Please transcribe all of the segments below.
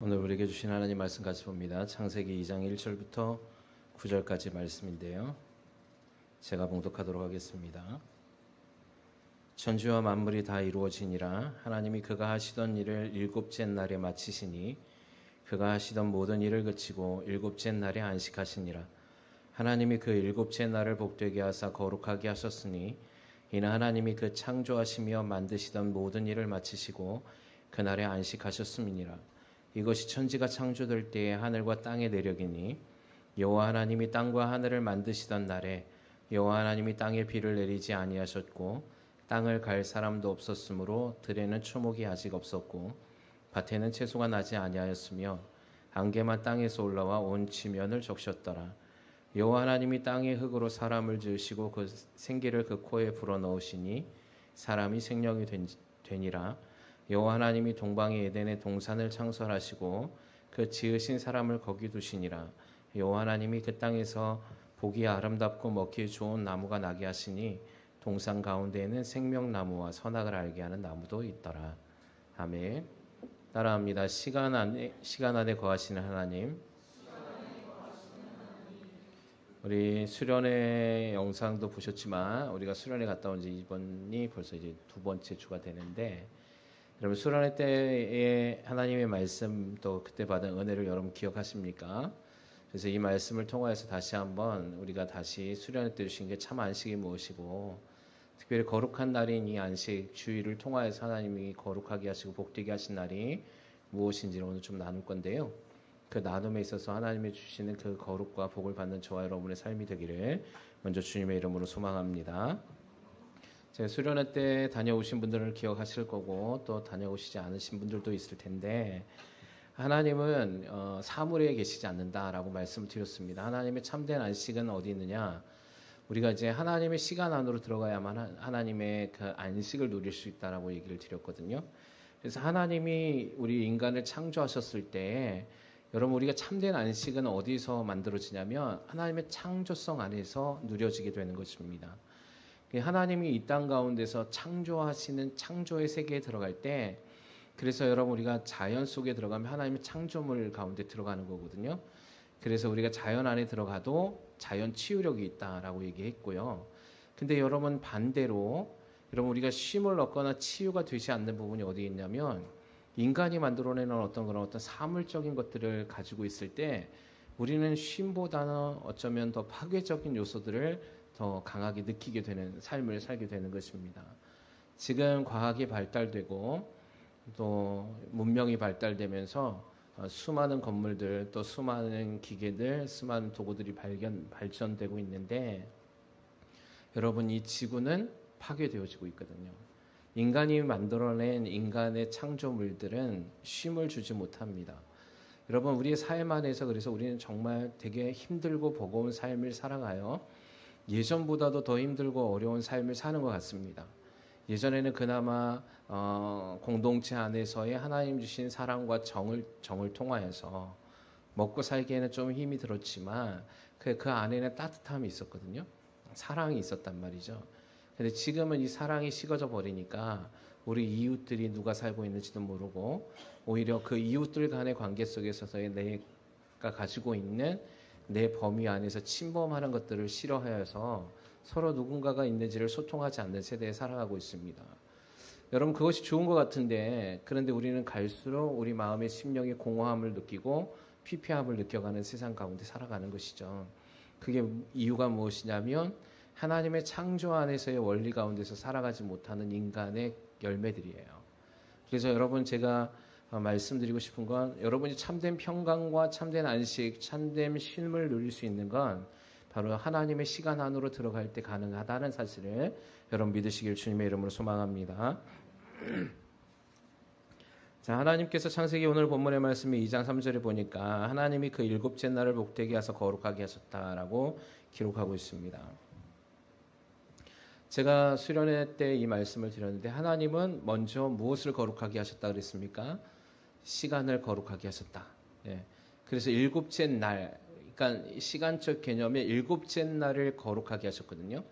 오늘 우리에게 주신 하나님 말씀 같이 봅니다. 창세기 2장 1절부터 9절까지 말씀인데요. 제가 봉독하도록 하겠습니다. 천지와 만물이 다 이루어지니라. 하나님이 그가 하시던 일을 일곱째 날에 마치시니 그가 하시던 모든 일을 그치고 일곱째 날에 안식하시니라. 하나님이 그 일곱째 날을 복되게 하사 거룩하게 하셨으니 이는 하나님이 그 창조하시며 만드시던 모든 일을 마치시고 그날에 안식하셨음이니라. 이것이 천지가 창조될 때에 하늘과 땅의 내력이니 여호와 하나님이 땅과 하늘을 만드시던 날에 여호와 하나님이 땅에 비를 내리지 아니하셨고 땅을 갈 사람도 없었으므로 들에는 초목이 아직 없었고 밭에는 채소가 나지 아니하였으며 안개만 땅에서 올라와 온 지면을 적셨더라. 여호와 하나님이 땅의 흙으로 사람을 지으시고 그 생기를 그 코에 불어넣으시니 사람이 생명이 되니라. 여호와 하나님이 동방의 에덴의 동산을 창설하시고 그 지으신 사람을 거기 두시니라. 여호와 하나님이 그 땅에서 보기 아름답고 먹기 좋은 나무가 나게 하시니 동산 가운데에는 생명나무와 선악을 알게 하는 나무도 있더라. 아멘. 따라합니다. 시간 안에 거하시는 하나님. 우리 수련회 영상도 보셨지만 우리가 수련회 갔다 온 지 이번이 벌써 이제 두 번째 주가 되는데, 여러분 수련회 때의 하나님의 말씀 또 그때 받은 은혜를 여러분 기억하십니까? 그래서 이 말씀을 통하여서 다시 한번 우리가 다시 수련회 때 주신 게 참 안식이 무엇이고, 특별히 거룩한 날인 이 안식 주일을 통하여서 하나님이 거룩하게 하시고 복되게 하신 날이 무엇인지를 오늘 좀 나눌 건데요. 그 나눔에 있어서 하나님이 주시는 그 거룩과 복을 받는 저와 여러분의 삶이 되기를 먼저 주님의 이름으로 소망합니다. 제가 수련회 때 다녀오신 분들을 기억하실 거고 또 다녀오시지 않으신 분들도 있을 텐데, 하나님은 사물에 계시지 않는다라고 말씀을 드렸습니다. 하나님의 참된 안식은 어디 있느냐? 우리가 이제 하나님의 시간 안으로 들어가야만 하나님의 그 안식을 누릴 수 있다라고 얘기를 드렸거든요. 그래서 하나님이 우리 인간을 창조하셨을 때, 여러분 우리가 참된 안식은 어디서 만들어지냐면 하나님의 창조성 안에서 누려지게 되는 것입니다. 하나님이 이 땅 가운데서 창조하시는 창조의 세계에 들어갈 때, 그래서 여러분 우리가 자연 속에 들어가면 하나님의 창조물 가운데 들어가는 거거든요. 그래서 우리가 자연 안에 들어가도 자연 치유력이 있다라고 얘기했고요. 근데 여러분 반대로 여러분 우리가 쉼을 얻거나 치유가 되지 않는 부분이 어디 있냐면, 인간이 만들어내는 어떤 사물적인 것들을 가지고 있을 때 우리는 쉼보다는 어쩌면 더 파괴적인 요소들을 더 강하게 느끼게 되는 삶을 살게 되는 것입니다. 지금 과학이 발달되고 또 문명이 발달되면서 수많은 건물들, 또 수많은 기계들, 수많은 도구들이 발전되고 있는데, 여러분 이 지구는 파괴되어지고 있거든요. 인간이 만들어낸 인간의 창조물들은 쉼을 주지 못합니다. 여러분 우리의 삶 안에서 그래서 우리는 정말 되게 힘들고 버거운 삶을 살아가요. 예전보다도 더 힘들고 어려운 삶을 사는 것 같습니다. 예전에는 그나마 공동체 안에서의 하나님 주신 사랑과 정을 통하여서 먹고 살기에는 좀 힘이 들었지만 그 안에는 따뜻함이 있었거든요. 사랑이 있었단 말이죠. 근데 지금은 이 사랑이 식어져 버리니까 우리 이웃들이 누가 살고 있는지도 모르고, 오히려 그 이웃들 간의 관계 속에서의 내가 가지고 있는 내 범위 안에서 침범하는 것들을 싫어하여서 서로 누군가가 있는지를 소통하지 않는 세대에 살아가고 있습니다. 여러분 그것이 좋은 것 같은데, 그런데 우리는 갈수록 우리 마음의 심령의 공허함을 느끼고 피폐함을 느껴가는 세상 가운데 살아가는 것이죠. 그게 이유가 무엇이냐면 하나님의 창조 안에서의 원리 가운데서 살아가지 못하는 인간의 열매들이에요. 그래서 여러분 제가 말씀드리고 싶은 건, 여러분이 참된 평강과 참된 안식, 참된 쉼을 누릴 수 있는 건 바로 하나님의 시간 안으로 들어갈 때 가능하다는 사실을 여러분 믿으시길 주님의 이름으로 소망합니다. 자, 하나님께서 창세기 오늘 본문의 말씀이 2장 3절에 보니까 하나님이 그 일곱째 날을 복되게 하사 거룩하게 하셨다라고 기록하고 있습니다. 제가 수련회 때 이 말씀을 드렸는데, 하나님은 먼저 무엇을 거룩하게 하셨다 그랬습니까? 시간을 거룩하게 하셨다. 예. 그래서 일곱째 날, 그러니까 시간적 개념의 일곱째 날을 거룩하게 하셨거든요.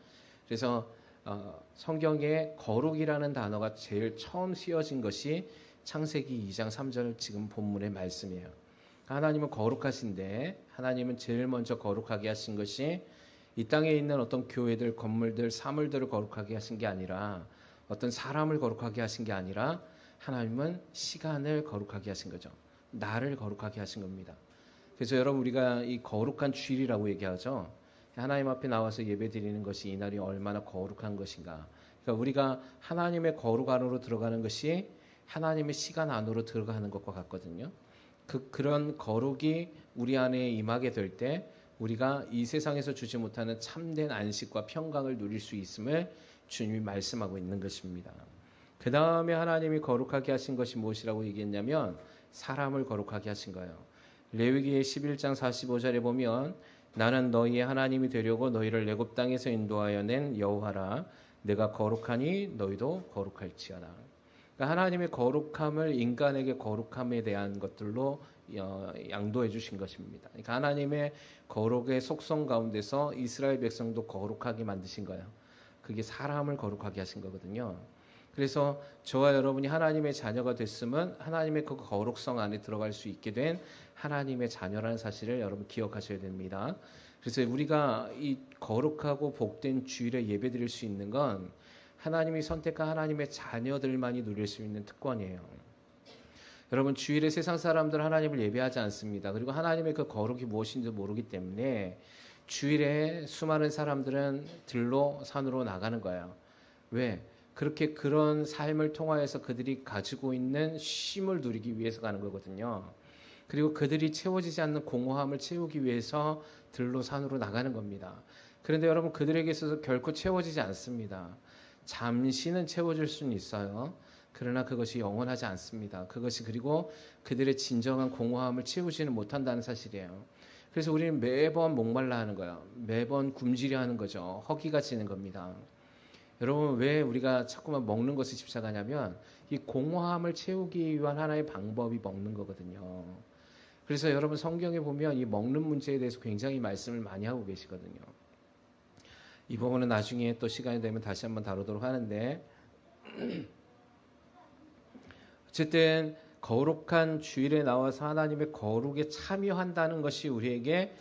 그래서 성경에 거룩이라는 단어가 제일 처음 쓰여진 것이 창세기 2장 3절 지금 본문의 말씀이에요. 하나님은 거룩하신데 하나님은 제일 먼저 거룩하게 하신 것이 이 땅에 있는 어떤 교회들, 건물들, 사물들을 거룩하게 하신 게 아니라 어떤 사람을 거룩하게 하신 게 아니라 하나님은 시간을 거룩하게 하신 거죠. 나를 거룩하게 하신 겁니다. 그래서 여러분 우리가 이 거룩한 주일이라고 얘기하죠. 하나님 앞에 나와서 예배드리는 것이 이날이 얼마나 거룩한 것인가. 그러니까 우리가 하나님의 거룩 안으로 들어가는 것이 하나님의 시간 안으로 들어가는 것과 같거든요. 그런 거룩이 우리 안에 임하게 될 때 우리가 이 세상에서 주지 못하는 참된 안식과 평강을 누릴 수 있음을 주님이 말씀하고 있는 것입니다. 그 다음에 하나님이 거룩하게 하신 것이 무엇이라고 얘기했냐면 사람을 거룩하게 하신 거예요. 레위기 11장 45절에 보면 나는 너희의 하나님이 되려고 너희를 애굽 땅에서 인도하여 낸 여호와라. 내가 거룩하니 너희도 거룩할지어다. 그러니까 하나님의 거룩함을 인간에게 거룩함에 대한 것들로 양도해 주신 것입니다. 그러니까 하나님의 거룩의 속성 가운데서 이스라엘 백성도 거룩하게 만드신 거예요. 그게 사람을 거룩하게 하신 거거든요. 그래서 저와 여러분이 하나님의 자녀가 됐으면 하나님의 그 거룩성 안에 들어갈 수 있게 된 하나님의 자녀라는 사실을 여러분 기억하셔야 됩니다. 그래서 우리가 이 거룩하고 복된 주일에 예배드릴 수 있는 건 하나님이 선택한 하나님의 자녀들만이 누릴 수 있는 특권이에요. 여러분 주일에 세상 사람들은 하나님을 예배하지 않습니다. 그리고 하나님의 그 거룩이 무엇인지 모르기 때문에 주일에 수많은 사람들은 들로 산으로 나가는 거예요. 왜? 그렇게 그런 삶을 통하여서 그들이 가지고 있는 쉼을 누리기 위해서 가는 거거든요. 그리고 그들이 채워지지 않는 공허함을 채우기 위해서 들로 산으로 나가는 겁니다. 그런데 여러분 그들에게 있어서 결코 채워지지 않습니다. 잠시는 채워질 수는 있어요. 그러나 그것이 영원하지 않습니다. 그것이 그리고 그들의 진정한 공허함을 채우지는 못한다는 사실이에요. 그래서 우리는 매번 목말라 하는 거예요. 매번 굶주려 하는 거죠. 허기가 지는 겁니다. 여러분 왜 우리가 자꾸만 먹는 것에 집착하냐면 이 공허함을 채우기 위한 하나의 방법이 먹는 거거든요. 그래서 여러분 성경에 보면 이 먹는 문제에 대해서 굉장히 말씀을 많이 하고 계시거든요. 이 부분은 나중에 또 시간이 되면 다시 한번 다루도록 하는데 어쨌든 거룩한 주일에 나와서 하나님의 거룩에 참여한다는 것이 우리에게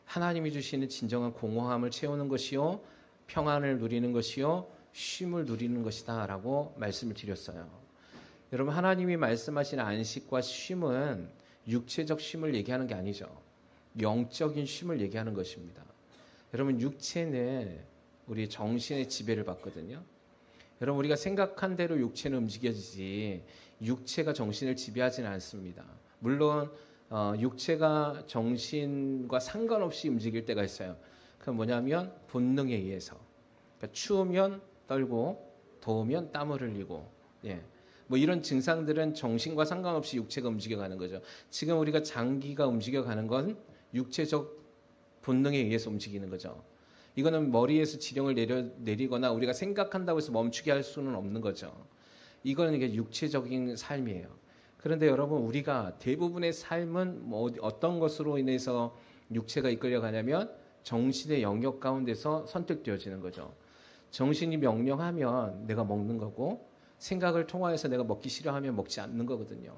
하나님이 주시는 진정한 공허함을 채우는 것이요 평안을 누리는 것이요 쉼을 누리는 것이다 라고 말씀을 드렸어요. 여러분 하나님이 말씀하신 안식과 쉼은 육체적 쉼을 얘기하는 게 아니죠. 영적인 쉼을 얘기하는 것입니다. 여러분 육체는 우리 정신의 지배를 받거든요. 여러분 우리가 생각한 대로 육체는 움직여지지 육체가 정신을 지배하지는 않습니다. 물론 육체가 정신과 상관없이 움직일 때가 있어요. 그건 뭐냐면 본능에 의해서. 그러니까 추우면 떨고 더우면 땀을 흘리고 뭐 이런 증상들은 정신과 상관없이 육체가 움직여가는 거죠. 지금 우리가 장기가 움직여가는 건 육체적 본능에 의해서 움직이는 거죠. 이거는 머리에서 지령을 내리거나 우리가 생각한다고 해서 멈추게 할 수는 없는 거죠. 이거는 이게 육체적인 삶이에요. 그런데 여러분 우리가 대부분의 삶은 뭐 어떤 것으로 인해서 육체가 이끌려가냐면 정신의 영역 가운데서 선택되어지는 거죠. 정신이 명령하면 내가 먹는 거고 생각을 통하여서 내가 먹기 싫어하면 먹지 않는 거거든요.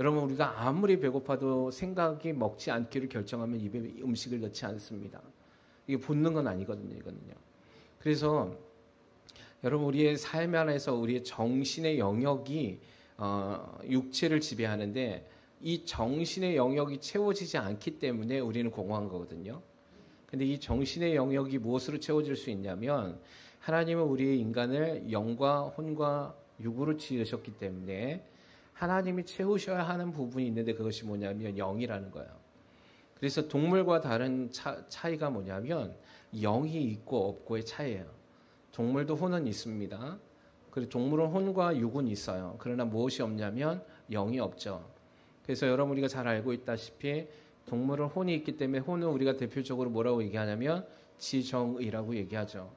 여러분 우리가 아무리 배고파도 생각이 먹지 않기를 결정하면 입에 음식을 넣지 않습니다. 이게 본능은 아니거든요. 이거는요. 그래서 여러분 우리의 삶 안에서 우리의 정신의 영역이 육체를 지배하는데 이 정신의 영역이 채워지지 않기 때문에 우리는 공허한 거거든요. 근데 이 정신의 영역이 무엇으로 채워질 수 있냐면 하나님은 우리의 인간을 영과 혼과 육으로 지으셨기 때문에 하나님이 채우셔야 하는 부분이 있는데 그것이 뭐냐면 영이라는 거예요. 그래서 동물과 다른 차이가 뭐냐면 영이 있고 없고의 차이예요. 동물도 혼은 있습니다. 그리고 동물은 혼과 육은 있어요. 그러나 무엇이 없냐면 영이 없죠. 그래서 여러분 우리가 잘 알고 있다시피 동물은 혼이 있기 때문에 혼은 우리가 대표적으로 뭐라고 얘기하냐면 지정의라고 얘기하죠.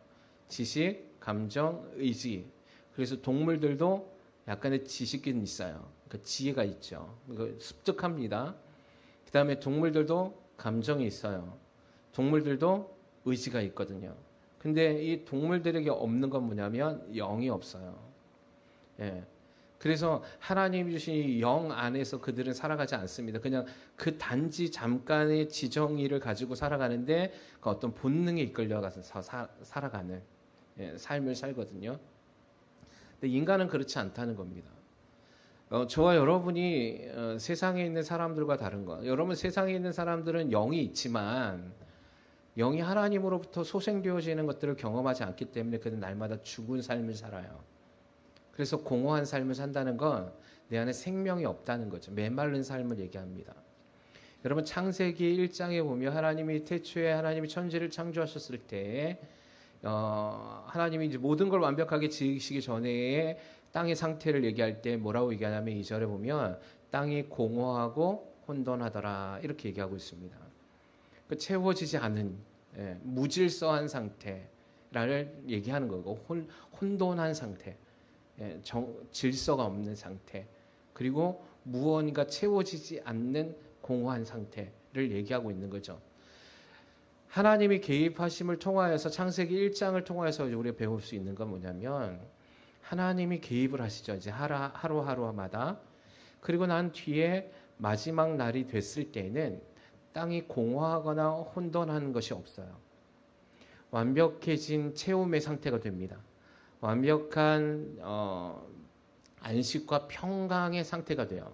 지식, 감정, 의지. 그래서 동물들도 약간의 지식이 있어요. 그러니까 지혜가 있죠. 습득합니다. 그 다음에 동물들도 감정이 있어요. 동물들도 의지가 있거든요. 근데 이 동물들에게 없는 건 뭐냐면 영이 없어요. 예. 그래서 하나님 주신 영 안에서 그들은 살아가지 않습니다. 그냥 그 단지 잠깐의 지정의를 가지고 살아가는데 그 어떤 본능에 이끌려가서 살아가는 삶을 살거든요. 근데 인간은 그렇지 않다는 겁니다. 저와 여러분이 세상에 있는 사람들과 다른 거. 여러분 세상에 있는 사람들은 영이 있지만 영이 하나님으로부터 소생되어지는 것들을 경험하지 않기 때문에 그는 날마다 죽은 삶을 살아요. 그래서 공허한 삶을 산다는 건 내 안에 생명이 없다는 거죠. 메말른 삶을 얘기합니다. 여러분 창세기 1장에 보면 하나님이 태초에 하나님이 천지를 창조하셨을 때 하나님이 이제 모든 걸 완벽하게 지으시기 전에 땅의 상태를 얘기할 때 뭐라고 얘기하냐면 2절에 보면 땅이 공허하고 혼돈하더라 이렇게 얘기하고 있습니다. 그 채워지지 않은 무질서한 상태를 얘기하는 거고 혼돈한 상태, 질서가 없는 상태, 그리고 무언가 채워지지 않는 공허한 상태를 얘기하고 있는 거죠. 하나님이 개입하심을 통하여서 창세기 1장을 통하여서 우리가 배울 수 있는 건 뭐냐면 하나님이 개입을 하시죠. 이제 하루하루마다. 그리고 난 뒤에 마지막 날이 됐을 때는 땅이 공허하거나 혼돈하는 것이 없어요. 완벽해진 채움의 상태가 됩니다. 완벽한 안식과 평강의 상태가 돼요.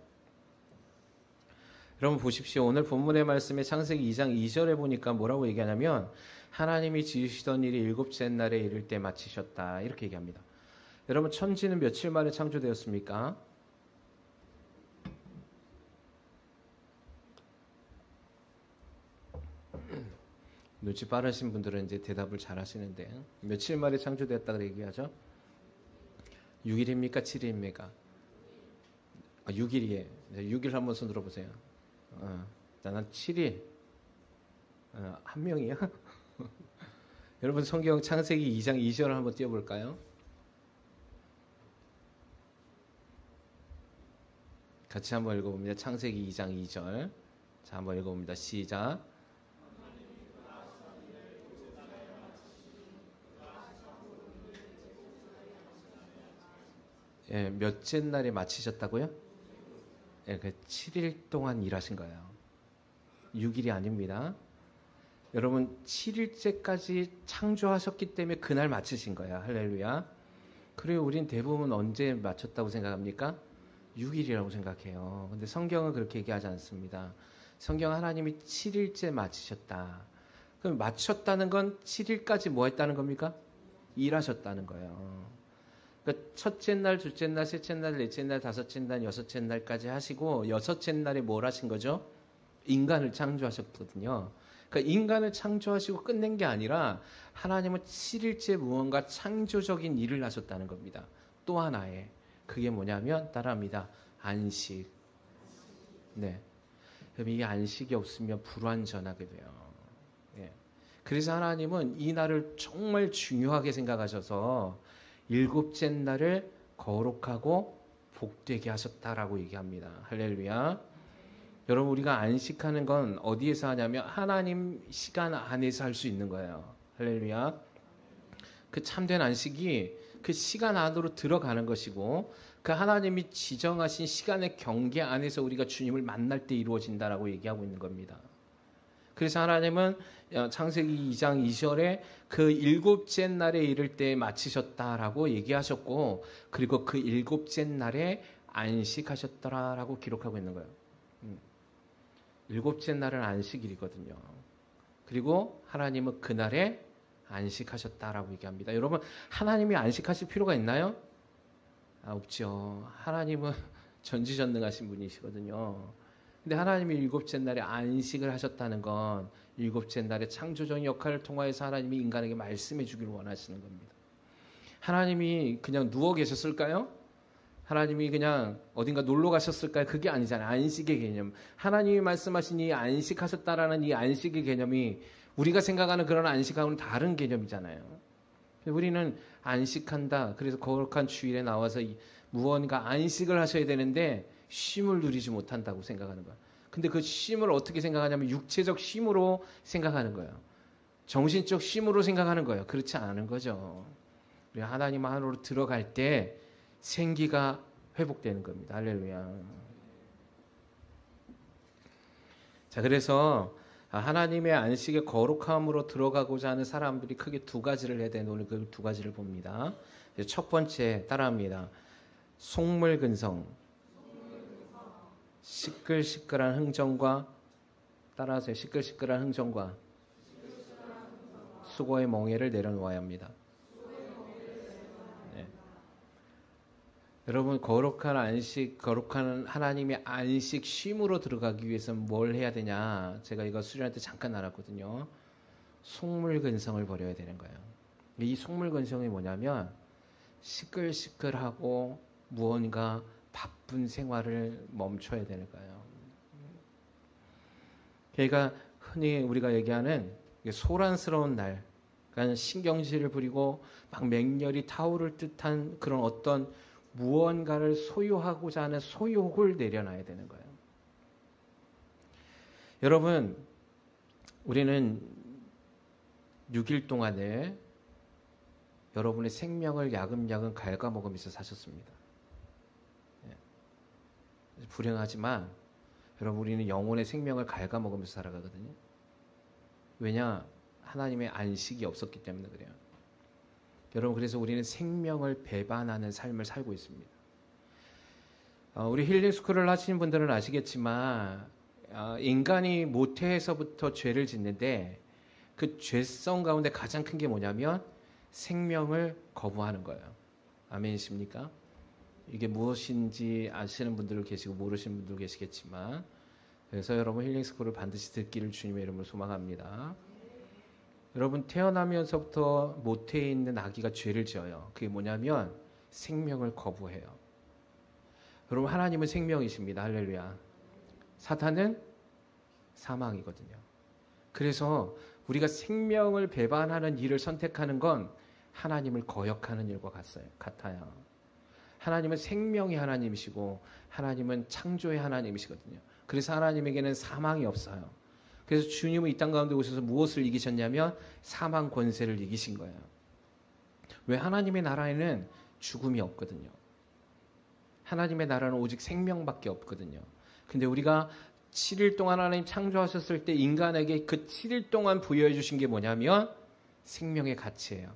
여러분 보십시오. 오늘 본문의 말씀에 창세기 2장 2절에 보니까 뭐라고 얘기하냐면 하나님이 지으시던 일이 일곱째 날에 이를 때 마치셨다 이렇게 얘기합니다. 여러분 천지는 며칠 만에 창조되었습니까? 눈치 빠르신 분들은 이제 대답을 잘 하시는데 며칠 만에 창조되었다고 얘기하죠? 6일입니까? 7일입니까? 6일이에요. 6일 한번 손 들어보세요. 나는 7일. 한 명이요? 여러분 성경 창세기 2장 2절을 한번 띄워볼까요? 같이 한번 읽어봅니다. 창세기 2장 2절. 자, 한번 읽어봅니다. 시작. 몇째 날에 마치셨다고요? 그 7일 동안 일하신 거예요. 6일이 아닙니다. 여러분 7일째까지 창조하셨기 때문에 그날 마치신 거예요. 할렐루야. 그리고 우린 대부분 언제 마쳤다고 생각합니까? 6일이라고 생각해요. 근데 성경은 그렇게 얘기하지 않습니다. 성경 하나님이 7일째 마치셨다. 그럼 마쳤다는 건 7일까지 뭐 했다는 겁니까? 일하셨다는 거예요. 그러니까 첫째 날, 둘째 날, 셋째 날, 넷째 날, 다섯째 날, 여섯째 날까지 하시고 여섯째 날에 뭘 하신 거죠? 인간을 창조하셨거든요. 그러니까 인간을 창조하시고 끝낸 게 아니라 하나님은 7일째 무언가 창조적인 일을 하셨다는 겁니다. 또 하나의 그게 뭐냐면 따라합니다. 안식. 네. 그럼 이 안식이 없으면 불완전하게 돼요. 예. 그래서 하나님은 이 날을 정말 중요하게 생각하셔서 일곱째 날을 거룩하고 복되게 하셨다라고 얘기합니다. 할렐루야. 여러분 우리가 안식하는 건 어디에서 하냐면 하나님 시간 안에서 할 수 있는 거예요. 할렐루야. 그 참된 안식이 그 시간 안으로 들어가는 것이고 그 하나님이 지정하신 시간의 경계 안에서 우리가 주님을 만날 때 이루어진다라고 얘기하고 있는 겁니다. 그래서 하나님은 창세기 2장 2절에 그 일곱째 날에 이를 때 마치셨다라고 얘기하셨고 그리고 그 일곱째 날에 안식하셨더라라고 기록하고 있는 거예요. 일곱째 날은 안식일이거든요. 그리고 하나님은 그날에 안식하셨다라고 얘기합니다. 여러분 하나님이 안식하실 필요가 있나요? 없죠. 하나님은 전지전능하신 분이시거든요. 근데 하나님이 일곱째 날에 안식을 하셨다는 건 일곱째 날에 창조적인 역할을 통하여서 하나님이 인간에게 말씀해 주기를 원하시는 겁니다. 하나님이 그냥 누워 계셨을까요? 하나님이 그냥 어딘가 놀러 가셨을까요? 그게 아니잖아요. 안식의 개념. 하나님이 말씀하신 이 안식하셨다라는 이 안식의 개념이 우리가 생각하는 그런 안식하고는 다른 개념이잖아요. 우리는 안식한다. 그래서 거룩한 주일에 나와서 무언가 안식을 하셔야 되는데 쉼을 누리지 못한다고 생각하는 거예요. 근데 그 쉼을 어떻게 생각하냐면 육체적 쉼으로 생각하는 거예요. 정신적 쉼으로 생각하는 거예요. 그렇지 않은 거죠. 우리가 하나님 안으로 들어갈 때 생기가 회복되는 겁니다. 할렐루야. 자, 그래서 하나님의 안식의 거룩함으로 들어가고자 하는 사람들이 크게 두 가지를 해야 되는데 오늘 그 두 가지를 봅니다. 첫 번째 따라합니다. 속물근성, 시끌시끌한 흥정과 따라하세요. 시끌시끌한 흥정과 수고의 멍에를 내려놓아야 합니다. 네. 여러분 거룩한 안식, 거룩한 하나님의 안식 쉼으로 들어가기 위해서는 뭘 해야 되냐? 제가 이거 수련할 때 잠깐 알았거든요. 속물근성을 버려야 되는 거예요. 이 속물근성이 뭐냐면 시끌시끌하고 무언가 바쁜 생활을 멈춰야 되는 거예요. 그러니까 흔히 우리가 얘기하는 소란스러운 날, 그러니까 신경질을 부리고 막 맹렬히 타오를 듯한 그런 어떤 무언가를 소유하고자 하는 소욕을 내려놔야 되는 거예요. 여러분, 우리는 6일 동안에 여러분의 생명을 야금야금 갉아먹으면서 사셨습니다. 불행하지만 여러분 우리는 영혼의 생명을 갉아먹으면서 살아가거든요. 왜냐? 하나님의 안식이 없었기 때문에 그래요. 여러분 그래서 우리는 생명을 배반하는 삶을 살고 있습니다. 우리 힐링스쿨을 하시는 분들은 아시겠지만 인간이 모태에서부터 죄를 짓는데 그 죄성 가운데 가장 큰 게 뭐냐면 생명을 거부하는 거예요. 아멘이십니까? 이게 무엇인지 아시는 분들 계시고 모르시는 분들 계시겠지만 그래서 여러분 힐링스쿨을 반드시 듣기를 주님의 이름으로 소망합니다. 여러분 태어나면서부터 모태에 있는 아기가 죄를 지어요. 그게 뭐냐면 생명을 거부해요. 여러분 하나님은 생명이십니다. 할렐루야. 사탄은 사망이거든요. 그래서 우리가 생명을 배반하는 일을 선택하는 건 하나님을 거역하는 일과 같아요. 하나님은 생명의 하나님이시고 하나님은 창조의 하나님이시거든요. 그래서 하나님에게는 사망이 없어요. 그래서 주님은 이 땅 가운데 오셔서 무엇을 이기셨냐면 사망 권세를 이기신 거예요. 왜? 하나님의 나라에는 죽음이 없거든요. 하나님의 나라는 오직 생명밖에 없거든요. 근데 우리가 7일 동안 하나님 창조하셨을 때 인간에게 그 7일 동안 부여해 주신 게 뭐냐면 생명의 가치예요.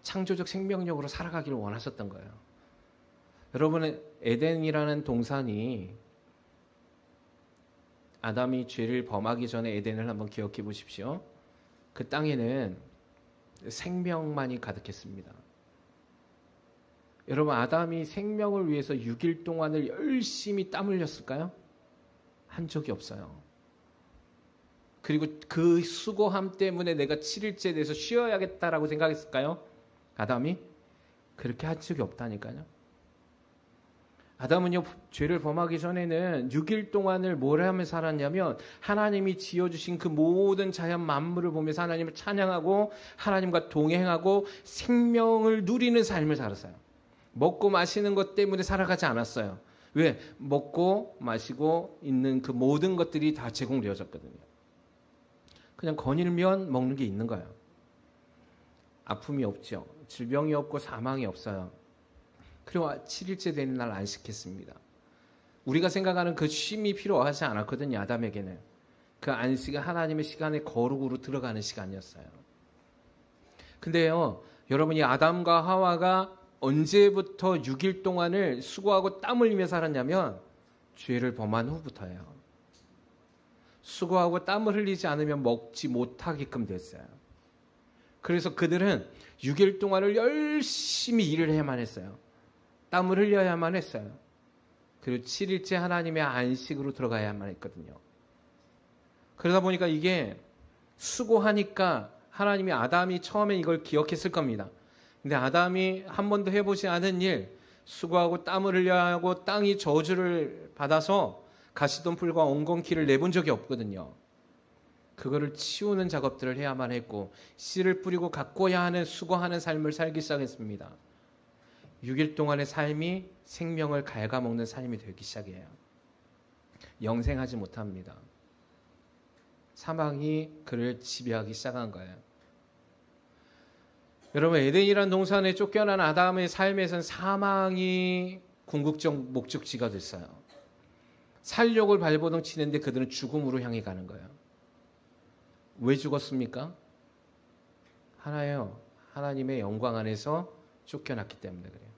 창조적 생명력으로 살아가기를 원하셨던 거예요. 여러분 에덴이라는 동산이 아담이 죄를 범하기 전에 에덴을 한번 기억해 보십시오. 그 땅에는 생명만이 가득했습니다. 여러분 아담이 생명을 위해서 6일 동안을 열심히 땀 흘렸을까요? 한 적이 없어요. 그리고 그 수고함 때문에 내가 7일째 돼서 쉬어야겠다라고 생각했을까요? 아담이? 그렇게 한 적이 없다니까요. 아담은요, 죄를 범하기 전에는 6일 동안을 뭘 하며 살았냐면 하나님이 지어주신 그 모든 자연 만물을 보면서 하나님을 찬양하고 하나님과 동행하고 생명을 누리는 삶을 살았어요. 먹고 마시는 것 때문에 살아가지 않았어요. 왜? 먹고 마시고 있는 그 모든 것들이 다 제공되어졌거든요. 그냥 거닐면 먹는 게 있는 거예요. 아픔이 없죠. 질병이 없고 사망이 없어요. 그리고 7일째 되는 날 안식했습니다. 우리가 생각하는 그 쉼이 필요하지 않았거든요. 아담에게는. 그 안식은 하나님의 시간의 거룩으로 들어가는 시간이었어요. 근데요, 여러분이 아담과 하와가 언제부터 6일 동안을 수고하고 땀 흘리며 살았냐면 죄를 범한 후부터예요. 수고하고 땀을 흘리지 않으면 먹지 못하게끔 됐어요. 그래서 그들은 6일 동안을 열심히 일을 해야만 했어요. 땀을 흘려야만 했어요. 그리고 7일째 하나님의 안식으로 들어가야만 했거든요. 그러다 보니까 이게 수고하니까 하나님이 아담이 처음에 이걸 기억했을 겁니다. 근데 아담이 한 번도 해보지 않은 일, 수고하고 땀을 흘려야 하고 땅이 저주를 받아서 가시덤불과 엉겅퀴를 내본 적이 없거든요. 그거를 치우는 작업들을 해야만 했고 씨를 뿌리고 가꿔야 하는 수고하는 삶을 살기 시작했습니다. 6일 동안의 삶이 생명을 갉아먹는 삶이 되기 시작해요. 영생하지 못합니다. 사망이 그를 지배하기 시작한 거예요. 여러분 에덴이라는 동산에 쫓겨난 아담의 삶에서는 사망이 궁극적 목적지가 됐어요. 살욕을 발버둥 치는데 그들은 죽음으로 향해 가는 거예요. 왜 죽었습니까? 하나요. 하나님의 영광 안에서 쫓겨났기 때문에 그래요.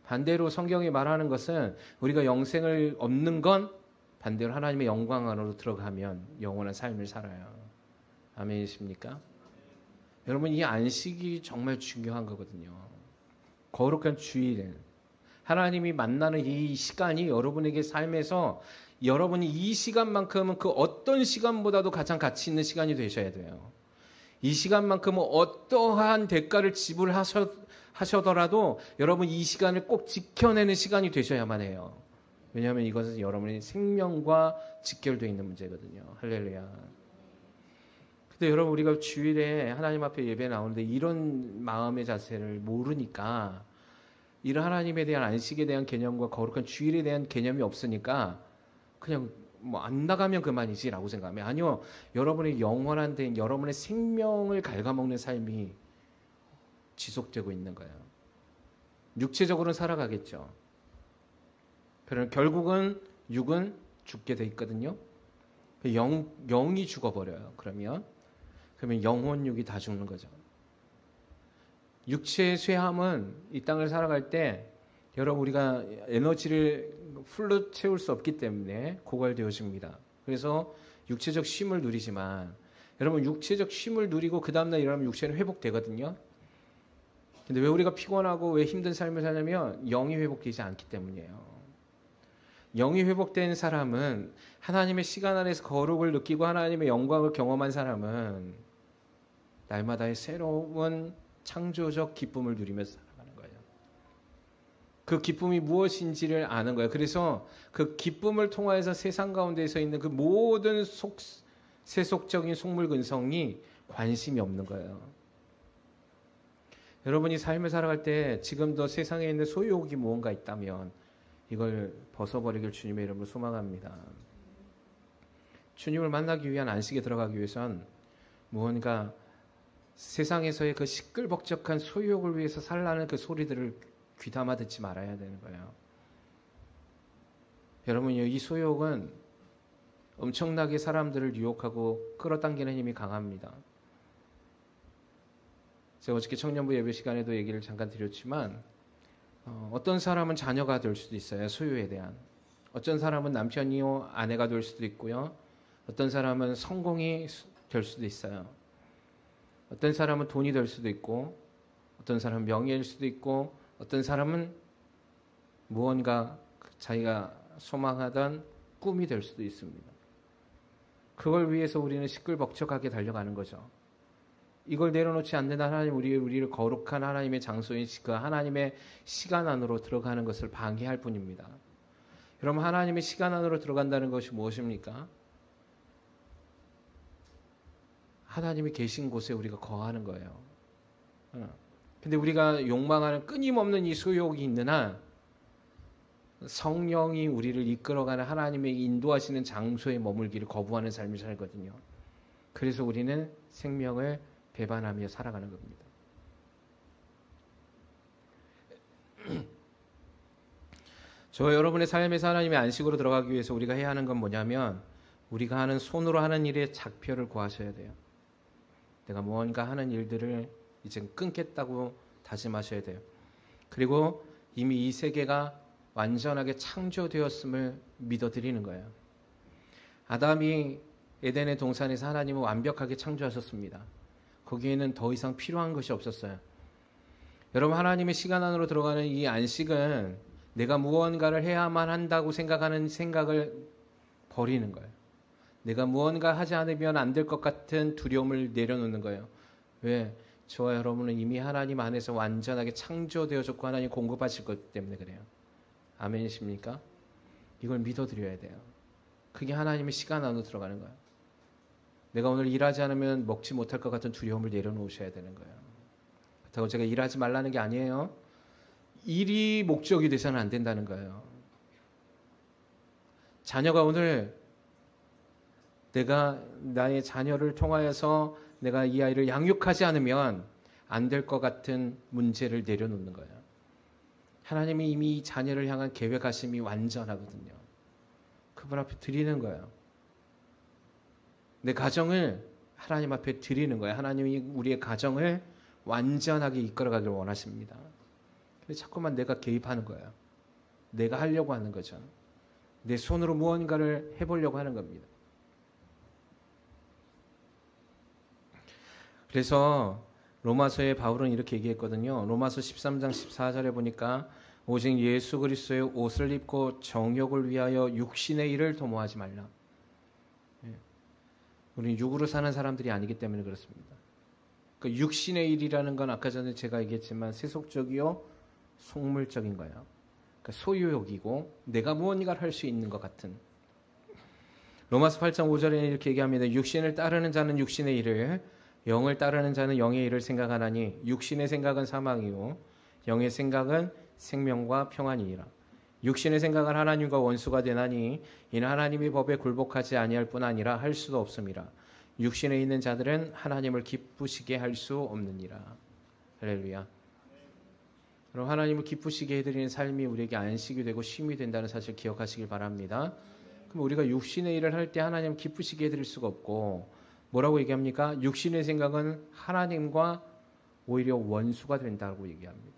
반대로 성경이 말하는 것은 우리가 영생을 얻는 건 반대로 하나님의 영광 안으로 들어가면 영원한 삶을 살아요. 아멘이십니까? 여러분, 이 안식이 정말 중요한 거거든요. 거룩한 주일, 하나님이 만나는 이 시간이 여러분에게 삶에서 여러분이 이 시간만큼은 그 어떤 시간보다도 가장 가치 있는 시간이 되셔야 돼요. 이 시간만큼은 어떠한 대가를 지불하셔더라도 여러분 이 시간을 꼭 지켜내는 시간이 되셔야만 해요. 왜냐하면 이것은 여러분의 생명과 직결되어 있는 문제거든요. 할렐루야. 근데 여러분, 우리가 주일에 하나님 앞에 예배 나오는데 이런 마음의 자세를 모르니까, 이런 하나님에 대한 안식에 대한 개념과 거룩한 주일에 대한 개념이 없으니까 그냥 뭐 안 나가면 그만이지라고 생각하면, 아니요, 여러분의 영원한 된 여러분의 생명을 갉아먹는 삶이 지속되고 있는 거예요. 육체적으로는 살아가겠죠. 그러나 결국은 육은 죽게 돼 있거든요. 영이 죽어버려요. 그러면 영혼육이 다 죽는 거죠. 육체의 쇠함은 이 땅을 살아갈 때 여러분, 우리가 에너지를 풀로 채울 수 없기 때문에 고갈되어집니다. 그래서 육체적 쉼을 누리지만, 여러분, 육체적 쉼을 누리고 그 다음날 일어나면 육체는 회복되거든요. 근데 왜 우리가 피곤하고 왜 힘든 삶을 사냐면 영이 회복되지 않기 때문이에요. 영이 회복된 사람은, 하나님의 시간 안에서 거룩을 느끼고 하나님의 영광을 경험한 사람은 날마다의 새로운 창조적 기쁨을 누리면서 살아가는 거예요. 그 기쁨이 무엇인지를 아는 거예요. 그래서 그 기쁨을 통하여서 세상 가운데서 있는 그 모든 세속적인 속물근성이 관심이 없는 거예요. 여러분이 삶을 살아갈 때 지금도 세상에 있는 소유욕이 무언가 있다면 이걸 벗어버리길 주님의 이름으로 소망합니다. 주님을 만나기 위한 안식에 들어가기 위해선 무언가 세상에서의 그 시끌벅적한 소유욕을 위해서 살라는 그 소리들을 귀담아 듣지 말아야 되는 거예요. 여러분요, 이 소유욕은 엄청나게 사람들을 유혹하고 끌어당기는 힘이 강합니다. 제가 어저께 청년부 예배 시간에도 얘기를 잠깐 드렸지만, 어떤 사람은 자녀가 될 수도 있어요. 소유에 대한. 어떤 사람은 남편이요 아내가 될 수도 있고요. 어떤 사람은 성공이 될 수도 있어요. 어떤 사람은 돈이 될 수도 있고, 어떤 사람은 명예일 수도 있고, 어떤 사람은 무언가 자기가 소망하던 꿈이 될 수도 있습니다. 그걸 위해서 우리는 시끌벅적하게 달려가는 거죠. 이걸 내려놓지 않는다. 하나님 우리를 거룩한 하나님의 장소인 그 하나님의 시간 안으로 들어가는 것을 방해할 뿐입니다. 여러분, 하나님의 시간 안으로 들어간다는 것이 무엇입니까? 하나님이 계신 곳에 우리가 거하는 거예요. 근데 우리가 욕망하는 끊임없는 이 소욕이 있는 한 성령이 우리를 이끌어가는 하나님의 인도하시는 장소에 머물기를 거부하는 삶을 살거든요. 그래서 우리는 생명을 배반하며 살아가는 겁니다. 저 여러분의 삶에서 하나님의 안식으로 들어가기 위해서 우리가 해야 하는 건 뭐냐면, 우리가 하는 손으로 하는 일의 작별을 구하셔야 돼요. 내가 무언가 하는 일들을 이제 끊겠다고 다짐하셔야 돼요. 그리고 이미 이 세계가 완전하게 창조되었음을 믿어드리는 거예요. 아담이 에덴의 동산에서 하나님은 완벽하게 창조하셨습니다. 거기에는 더 이상 필요한 것이 없었어요. 여러분, 하나님의 시간 안으로 들어가는 이 안식은 내가 무언가를 해야만 한다고 생각하는 생각을 버리는 거예요. 내가 무언가 하지 않으면 안 될 것 같은 두려움을 내려놓는 거예요. 왜? 저와 여러분은 이미 하나님 안에서 완전하게 창조되어졌고 하나님 공급하실 것 때문에 그래요. 아멘이십니까? 이걸 믿어드려야 돼요. 그게 하나님의 시간 안으로 들어가는 거예요. 내가 오늘 일하지 않으면 먹지 못할 것 같은 두려움을 내려놓으셔야 되는 거예요. 그렇다고 제가 일하지 말라는 게 아니에요. 일이 목적이 돼서는 안 된다는 거예요. 자녀가 오늘 내가 나의 자녀를 통하여서 내가 이 아이를 양육하지 않으면 안 될 것 같은 문제를 내려놓는 거예요. 하나님이 이미 이 자녀를 향한 계획하심이 완전하거든요. 그분 앞에 드리는 거예요. 내 가정을 하나님 앞에 드리는 거예요. 하나님이 우리의 가정을 완전하게 이끌어가기를 원하십니다. 근데 자꾸만 내가 개입하는 거예요. 내가 하려고 하는 거죠. 내 손으로 무언가를 해보려고 하는 겁니다. 그래서 로마서에 바울은 이렇게 얘기했거든요. 로마서 13장 14절에 보니까 오직 예수 그리스도의 옷을 입고 정욕을 위하여 육신의 일을 도모하지 말라. 우리는 육으로 사는 사람들이 아니기 때문에 그렇습니다. 그 육신의 일이라는 건 아까 전에 제가 얘기했지만 세속적이요 속물적인 거예요. 그러니까 소유욕이고 내가 무언가를 할 수 있는 것 같은. 로마서 8장 5절에는 이렇게 얘기합니다. 육신을 따르는 자는 육신의 일을, 영을 따르는 자는 영의 일을 생각하나니 육신의 생각은 사망이요 영의 생각은 생명과 평안이니라. 육신의 생각은 하나님과 원수가 되나니 이는 하나님의 법에 굴복하지 아니할 뿐 아니라 할 수도 없음이라. 육신에 있는 자들은 하나님을 기쁘시게 할 수 없느니라. 할렐루야. 그럼 하나님을 기쁘시게 해드리는 삶이 우리에게 안식이 되고 쉼이 된다는 사실 기억하시길 바랍니다. 그럼 우리가 육신의 일을 할 때 하나님을 기쁘시게 해드릴 수가 없고 뭐라고 얘기합니까? 육신의 생각은 하나님과 오히려 원수가 된다고 얘기합니다.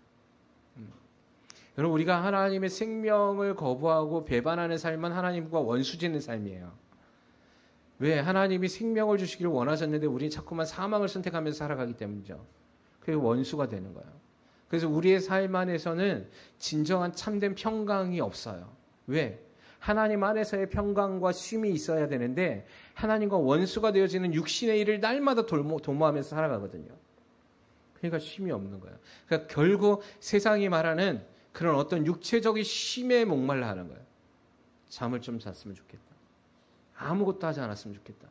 여러분 우리가 하나님의 생명을 거부하고 배반하는 삶은 하나님과 원수짓는 삶이에요. 왜? 하나님이 생명을 주시기를 원하셨는데 우리는 자꾸만 사망을 선택하면서 살아가기 때문이죠. 그게 원수가 되는 거예요. 그래서 우리의 삶 안에서는 진정한 참된 평강이 없어요. 왜? 하나님 안에서의 평강과 쉼이 있어야 되는데 하나님과 원수가 되어지는 육신의 일을 날마다 도모하면서 살아가거든요. 그러니까 쉼이 없는 거예요. 그러니까 결국 세상이 말하는 그런 어떤 육체적인 쉼에 목말라 하는 거예요. 잠을 좀 잤으면 좋겠다. 아무것도 하지 않았으면 좋겠다.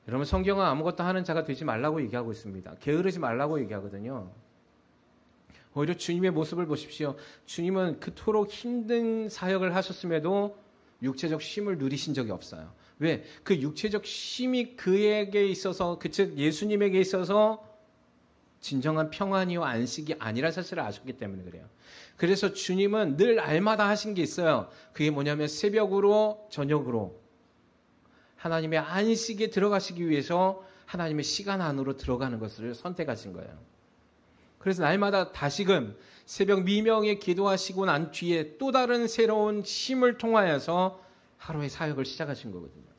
여러분 성경은 아무것도 하는 자가 되지 말라고 얘기하고 있습니다. 게으르지 말라고 얘기하거든요. 오히려 주님의 모습을 보십시오. 주님은 그토록 힘든 사역을 하셨음에도 육체적 쉼을 누리신 적이 없어요. 왜? 그 육체적 쉼이 그에게 있어서, 즉 예수님에게 있어서 진정한 평안이요 안식이 아니라 사실을 아셨기 때문에 그래요. 그래서 주님은 늘 날마다 하신 게 있어요. 그게 뭐냐면 새벽으로 저녁으로 하나님의 안식에 들어가시기 위해서 하나님의 시간 안으로 들어가는 것을 선택하신 거예요. 그래서 날마다 다시금 새벽 미명에 기도하시고 난 뒤에 또 다른 새로운 쉼을 통하여서 하루의 사역을 시작하신 거거든요.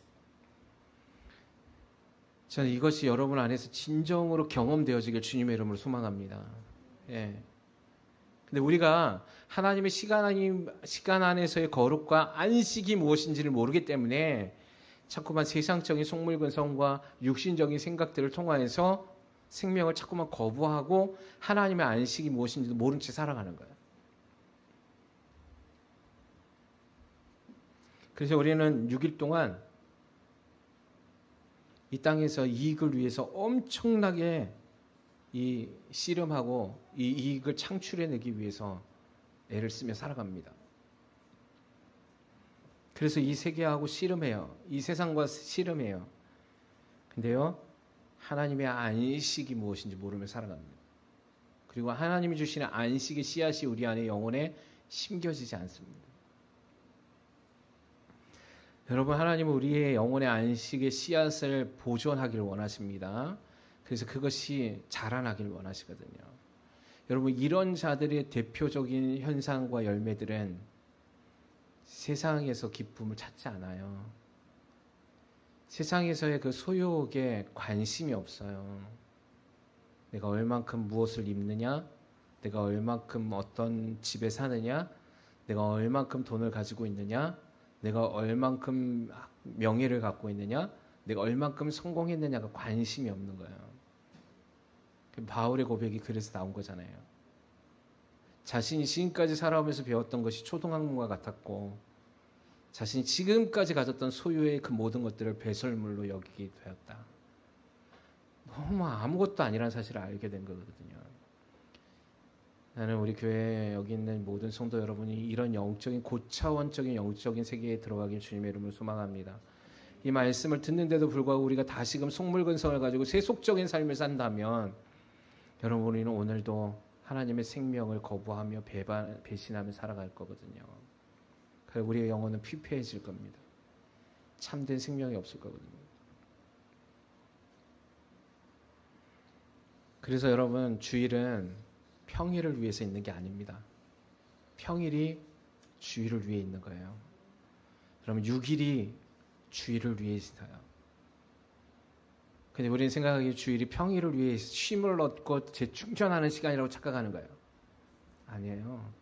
저는 이것이 여러분 안에서 진정으로 경험되어지길 주님의 이름으로 소망합니다. 예. 근데 우리가 하나님의 시간 안에서의 거룩과 안식이 무엇인지를 모르기 때문에 자꾸만 세상적인 속물근성과 육신적인 생각들을 통하여서 생명을 자꾸만 거부하고 하나님의 안식이 무엇인지도 모른 채 살아가는 거예요. 그래서 우리는 6일 동안 이 땅에서 이익을 위해서 엄청나게 이 씨름하고 이 이익을 창출해내기 위해서 애를 쓰며 살아갑니다. 그래서 이 세계하고 씨름해요. 이 세상과 씨름해요. 근데요, 하나님의 안식이 무엇인지 모르며 살아갑니다. 그리고 하나님이 주시는 안식의 씨앗이 우리 안에 영혼에 심겨지지 않습니다. 여러분, 하나님은 우리의 영혼의 안식의 씨앗을 보존하기를 원하십니다. 그래서 그것이 자라나기를 원하시거든요. 여러분, 이런 자들의 대표적인 현상과 열매들은 세상에서 기쁨을 찾지 않아요. 세상에서의 그 소유욕에 관심이 없어요. 내가 얼만큼 무엇을 입느냐, 내가 얼만큼 어떤 집에 사느냐, 내가 얼만큼 돈을 가지고 있느냐, 내가 얼만큼 명예를 갖고 있느냐, 내가 얼만큼 성공했느냐가 관심이 없는 거예요. 바울의 고백이 그래서 나온 거잖아요. 자신이 지금까지 살아오면서 배웠던 것이 초등학문과 같았고 자신이 지금까지 가졌던 소유의 그 모든 것들을 배설물로 여기게 되었다. 너무 아무것도 아니라는 사실을 알게 된 거거든요. 나는 우리 교회에 여기 있는 모든 성도 여러분이 이런 영적인 고차원적인 영적인 세계에 들어가길 주님의 이름으로 소망합니다. 이 말씀을 듣는데도 불구하고 우리가 다시금 속물근성을 가지고 세속적인 삶을 산다면 여러분 우리는 오늘도 하나님의 생명을 거부하며 배신하며 살아갈 거거든요. 그래서 우리의 영혼은 피폐해질 겁니다. 참된 생명이 없을 거거든요. 그래서 여러분, 주일은 평일을 위해서 있는 게 아닙니다. 평일이 주일을 위해 있는 거예요. 그러면 6일이 주일을 위해 있어요. 근데 우리는 생각하기에 주일이 평일을 위해 쉼을 얻고 재충전하는 시간이라고 착각하는 거예요. 아니에요.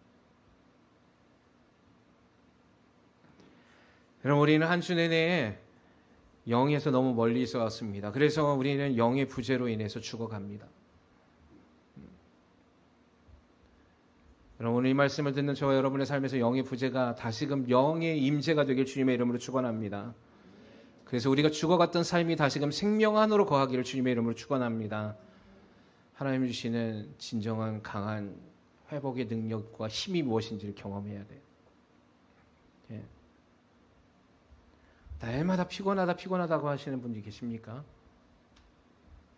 여러분, 우리는 한 주 내내 영에서 너무 멀리 있어 왔습니다. 그래서 우리는 영의 부재로 인해서 죽어갑니다. 여러분, 오늘 이 말씀을 듣는 저와 여러분의 삶에서 영의 부재가 다시금 영의 임재가 되길 주님의 이름으로 축원합니다. 그래서 우리가 죽어갔던 삶이 다시금 생명 안으로 거하기를 주님의 이름으로 축원합니다. 하나님 주시는 진정한 강한 회복의 능력과 힘이 무엇인지를 경험해야 돼요. 예. 날마다 피곤하다고 하시는 분들이 계십니까?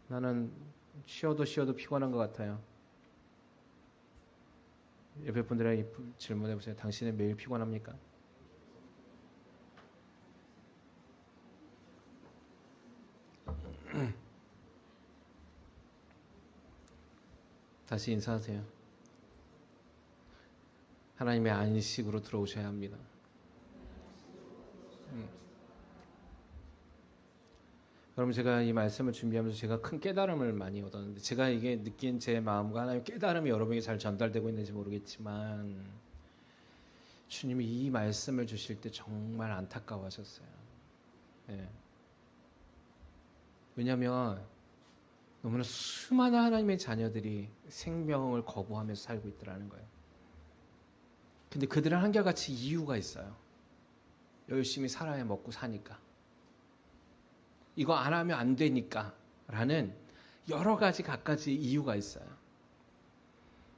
나는 쉬어도 피곤한 것 같아요. 옆에 분들에게 질문해 보세요. 당신은 매일 피곤합니까? 다시 인사하세요. 하나님의 안식으로 들어오셔야 합니다. 여러분, 제가 이 말씀을 준비하면서 제가 큰 깨달음을 많이 얻었는데, 제가 이게 느낀 제 마음과 하나님의 깨달음이 여러분에게 잘 전달되고 있는지 모르겠지만, 주님이 이 말씀을 주실 때 정말 안타까워하셨어요. 예. 왜냐하면 너무나 수많은 하나님의 자녀들이 생명을 거부하면서 살고 있더라는 거예요. 근데 그들은 한결같이 이유가 있어요. 열심히 살아야 먹고 사니까. 이거 안 하면 안 되니까 라는 여러 가지 갖가지 이유가 있어요.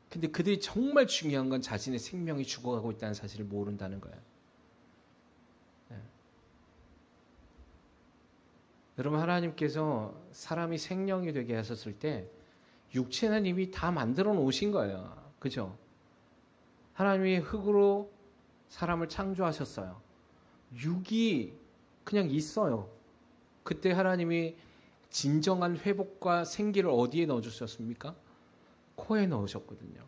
근데 그들이 정말 중요한 건 자신의 생명이 죽어가고 있다는 사실을 모른다는 거예요. 네. 여러분, 하나님께서 사람이 생명이 되게 하셨을 때 육체는 이미 다 만들어 놓으신 거예요. 그죠? 하나님이 흙으로 사람을 창조하셨어요. 육이 그냥 있어요. 그때 하나님이 진정한 회복과 생기를 어디에 넣어주셨습니까? 코에 넣으셨거든요.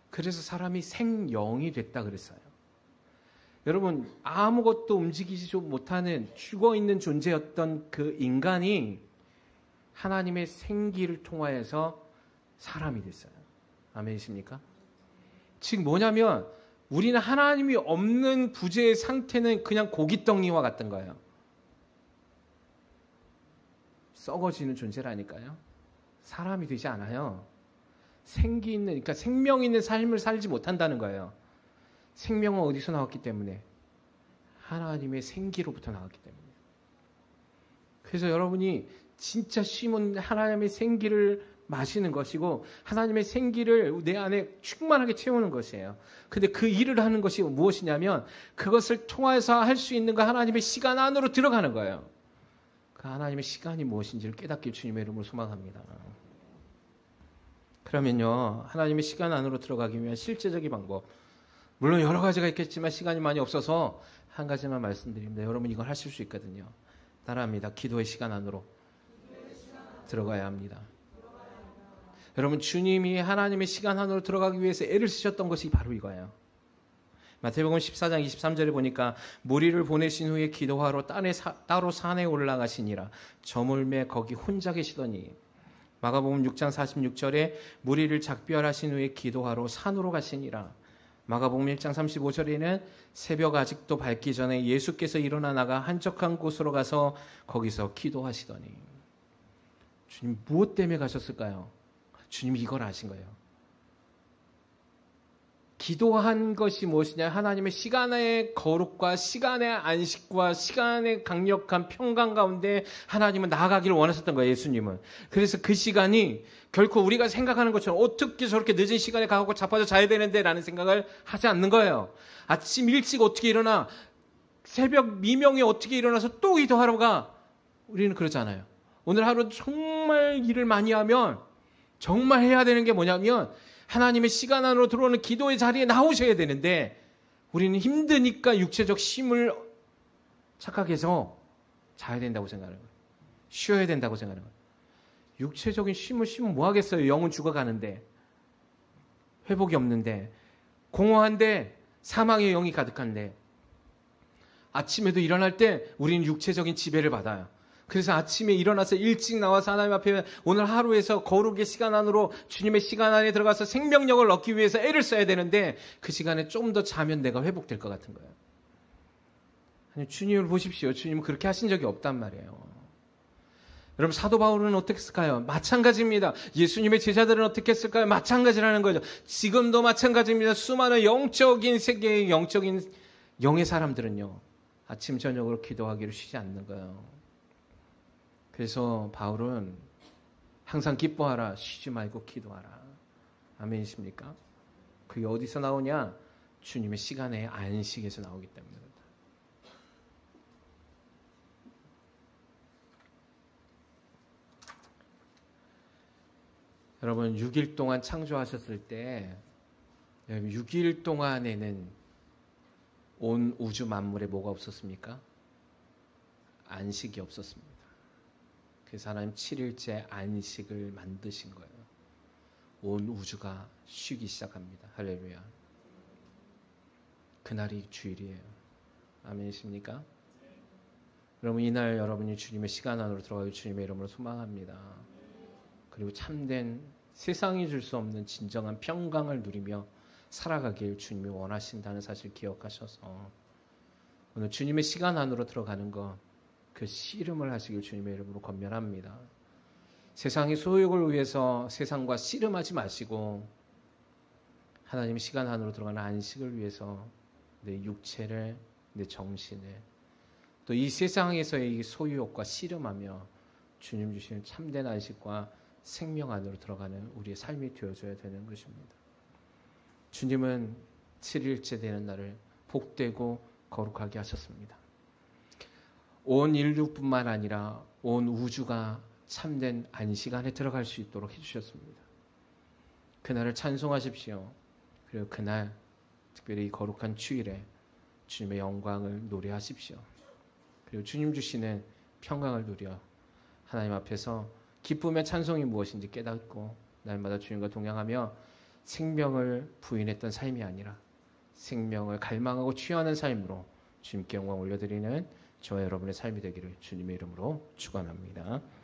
그래서 사람이 생영이 됐다 그랬어요. 여러분, 아무것도 움직이지 못하는 죽어있는 존재였던 그 인간이 하나님의 생기를 통하여서 사람이 됐어요. 아멘이십니까? 즉 뭐냐면 우리는 하나님이 없는 부재의 상태는 그냥 고깃덩이와 같은 거예요. 썩어지는 존재라니까요. 사람이 되지 않아요. 생기 있는, 그러니까 생명 있는 삶을 살지 못한다는 거예요. 생명은 어디서 나왔기 때문에? 하나님의 생기로부터 나왔기 때문에. 그래서 여러분이 진짜 쉼은 하나님의 생기를 마시는 것이고 하나님의 생기를 내 안에 충만하게 채우는 것이에요. 근데 그 일을 하는 것이 무엇이냐면 그것을 통해서 할 수 있는 거 하나님의 시간 안으로 들어가는 거예요. 그 하나님의 시간이 무엇인지를 깨닫길 주님의 이름으로 소망합니다. 그러면요, 하나님의 시간 안으로 들어가기 위한 실제적인 방법, 물론 여러 가지가 있겠지만 시간이 많이 없어서 한 가지만 말씀드립니다. 여러분 이걸 하실 수 있거든요. 따라합니다. 기도의 시간 안으로 들어가야 합니다. 여러분, 주님이 하나님의 시간 안으로 들어가기 위해서 애를 쓰셨던 것이 바로 이거예요. 마태복음 14장 23절에 보니까 무리를 보내신 후에 기도하러 따로 산에 올라가시니라. 저물매 거기 혼자 계시더니. 마가복음 6장 46절에 무리를 작별하신 후에 기도하러 산으로 가시니라. 마가복음 1장 35절에는 새벽 아직도 밝기 전에 예수께서 일어나 나가 한적한 곳으로 가서 거기서 기도하시더니. 주님 무엇 때문에 가셨을까요? 주님이 이걸 아신 거예요. 기도한 것이 무엇이냐? 하나님의 시간의 거룩과 시간의 안식과 시간의 강력한 평강 가운데 하나님은 나아가기를 원하셨던 거예요. 예수님은. 그래서 그 시간이 결코 우리가 생각하는 것처럼 어떻게 저렇게 늦은 시간에 가고 자빠져 자야 되는데 라는 생각을 하지 않는 거예요. 아침 일찍 어떻게 일어나? 새벽 미명에 어떻게 일어나서 또 기도하러 가? 우리는 그러잖아요. 오늘 하루 정말 일을 많이 하면 정말 해야 되는 게 뭐냐면 하나님의 시간 안으로 들어오는 기도의 자리에 나오셔야 되는데 우리는 힘드니까 육체적 쉼을 착각해서 자야 된다고 생각하는 거예요. 쉬어야 된다고 생각하는 거예요. 육체적인 쉼을 쉬면 뭐 하겠어요? 영은 죽어가는데, 회복이 없는데, 공허한데, 사망의 영이 가득한데, 아침에도 일어날 때 우리는 육체적인 지배를 받아요. 그래서 아침에 일어나서 일찍 나와서 하나님 앞에 오늘 하루에서 거룩의 시간 안으로 주님의 시간 안에 들어가서 생명력을 얻기 위해서 애를 써야 되는데 그 시간에 좀 더 자면 내가 회복될 것 같은 거예요. 아니, 주님을 보십시오. 주님은 그렇게 하신 적이 없단 말이에요. 여러분, 사도 바울은 어떻게 했을까요? 마찬가지입니다. 예수님의 제자들은 어떻게 했을까요? 마찬가지라는 거죠. 지금도 마찬가지입니다. 수많은 영적인 세계의 영적인 영의 사람들은요, 아침 저녁으로 기도하기를 쉬지 않는 거예요. 그래서 바울은 항상 기뻐하라, 쉬지 말고 기도하라. 아멘이십니까? 그게 어디서 나오냐? 주님의 시간의 안식에서 나오기 때문입니다. 여러분, 6일 동안 창조하셨을 때 6일 동안에는 온 우주 만물에 뭐가 없었습니까? 안식이 없었습니다. 그래서 하나님 7일째 안식을 만드신 거예요. 온 우주가 쉬기 시작합니다. 할렐루야. 그날이 주일이에요. 아멘이십니까? 여러분, 이날 여러분이 주님의 시간 안으로 들어가기 주님의 이름으로 소망합니다. 그리고 참된 세상이 줄 수 없는 진정한 평강을 누리며 살아가길 주님이 원하신다는 사실 기억하셔서 오늘 주님의 시간 안으로 들어가는 것, 그 씨름을 하시길 주님의 이름으로 권면합니다. 세상의 소욕을 위해서 세상과 씨름하지 마시고 하나님의 시간 안으로 들어가는 안식을 위해서 내 육체를, 내 정신을, 또 이 세상에서의 소유욕과 씨름하며 주님 주시는 참된 안식과 생명 안으로 들어가는 우리의 삶이 되어줘야 되는 것입니다. 주님은 7일째 되는 날을 복되고 거룩하게 하셨습니다. 온 인류뿐만 아니라 온 우주가 참된 안식 안에 들어갈 수 있도록 해주셨습니다. 그날을 찬송하십시오. 그리고 그날 특별히 거룩한 주일에 주님의 영광을 노래하십시오. 그리고 주님 주시는 평강을 누려 하나님 앞에서 기쁨의 찬송이 무엇인지 깨닫고 날마다 주님과 동행하며 생명을 부인했던 삶이 아니라 생명을 갈망하고 취하는 삶으로 주님께 영광 올려드리는 저와 여러분의 삶이 되기를 주님의 이름으로 축원합니다.